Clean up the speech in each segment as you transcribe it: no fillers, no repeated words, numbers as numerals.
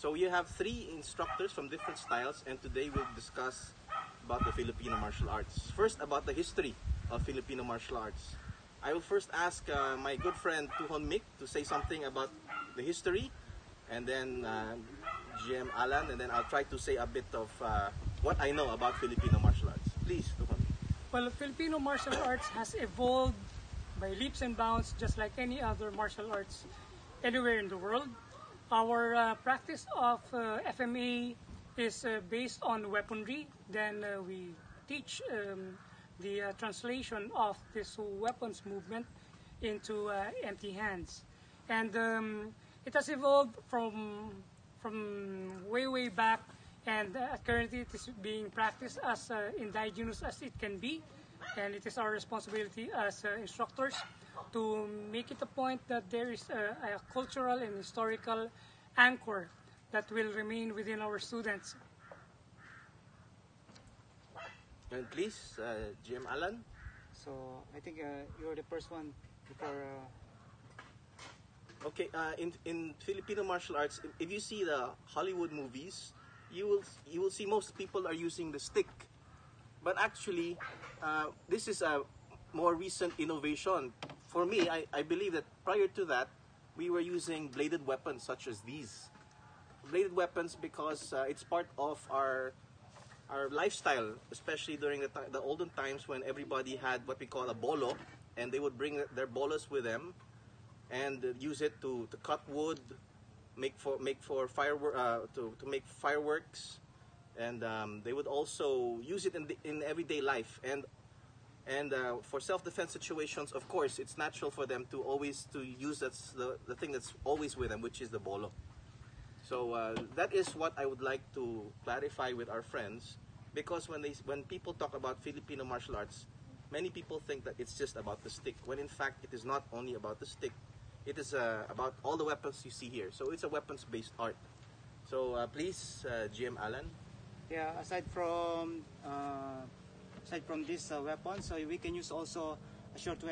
So you have three instructors from different styles, and today we'll discuss about the Filipino martial arts. First, about the history of Filipino martial arts. I will first ask my good friend Tuhon Mick to say something about the history, and then GM Allan, and then I'll try to say a bit of what I know about Filipino martial arts. Please, Tuhon. Well, Filipino martial arts has evolved by leaps and bounds, just like any other martial arts anywhere in the world. Our practice of FMA is based on weaponry. Then we teach the translation of this weapons movement into empty hands. And it has evolved from way back, and currently it is being practiced as indigenous as it can be. And it is our responsibility as instructors to make it a point that there is a cultural and historical anchor that will remain within our students. And please, GM Allan. So I think you're the first one before. Okay, in Filipino martial arts, if you see the Hollywood movies, you will see most people are using the stick. But actually, this is a more recent innovation. For me, I believe that prior to that, we were using bladed weapons such as these. Bladed weapons because it's part of our lifestyle, especially during the olden times when everybody had what we call a bolo, and they would bring their bolos with them and use it to cut wood, make for firework, to make fireworks, and they would also use it in everyday life. And for self-defense situations, of course, it's natural for them to always use the thing that's always with them, which is the bolo. So that is what I would like to clarify with our friends, because when people talk about Filipino martial arts, many people think that it's just about the stick, when in fact it is not only about the stick. It is about all the weapons you see here. So it's a weapons-based art. So please, GM Allan. Yeah, aside from this weapon, so we can use also short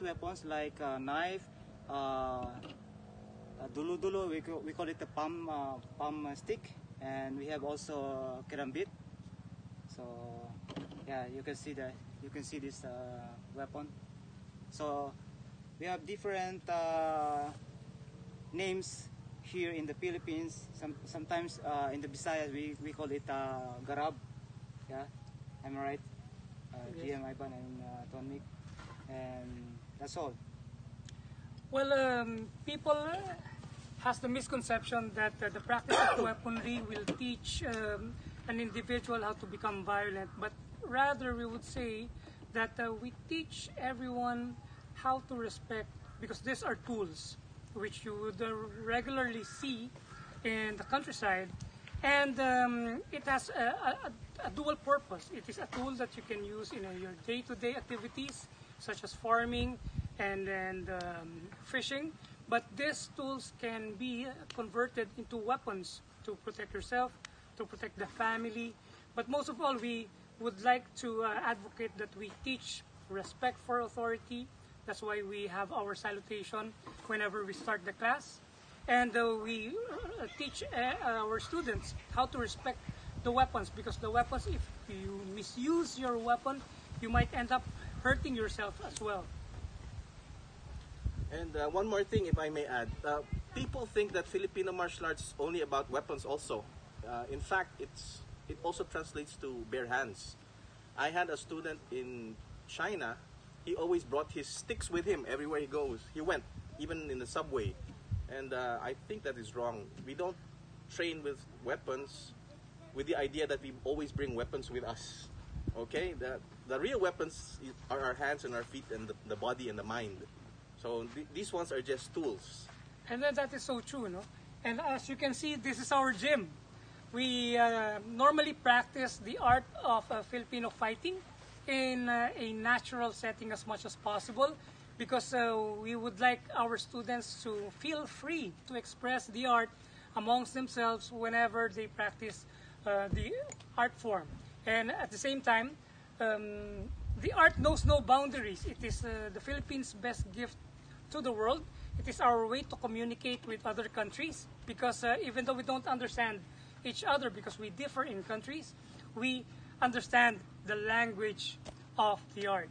weapons like knife, dulo, we call it the palm stick, and we have also karambit. So yeah, you can see this weapon. So we have different names here in the Philippines. Sometimes in the Visayas we call it garab. Yeah, am I right? Yes. GM Ivan and Mick, and that's all. Well, people has the misconception that the practice of weaponry will teach an individual how to become violent, but rather we would say that we teach everyone how to respect, because these are tools which you would regularly see in the countryside, and it has a dual purpose. It is a tool that you can use in your day-to-day activities such as farming and fishing, but these tools can be converted into weapons to protect yourself, to protect the family. But most of all, we would like to advocate that we teach respect for authority. That's why we have our salutation whenever we start the class. And we teach our students how to respect the weapons, because the weapons, if you misuse your weapon, you might end up hurting yourself as well. And one more thing, if I may add. People think that Filipino martial arts is only about weapons also. In fact, it also translates to bare hands. I had a student in China. He always brought his sticks with him everywhere he goes. He went, even in the subway. And I think that is wrong. We don't train with weapons with the idea that we always bring weapons with us. Okay? The real weapons are our hands and our feet and the body and the mind. So these ones are just tools. And then that is so true, no? And as you can see, this is our gym. We normally practice the art of Filipino fighting in a natural setting as much as possible, because we would like our students to feel free to express the art amongst themselves whenever they practice the art form. And at the same time, the art knows no boundaries. It is the Philippines' best gift to the world. It is our way to communicate with other countries. because even though we don't understand each other because we differ in countries, we understand the language of the art.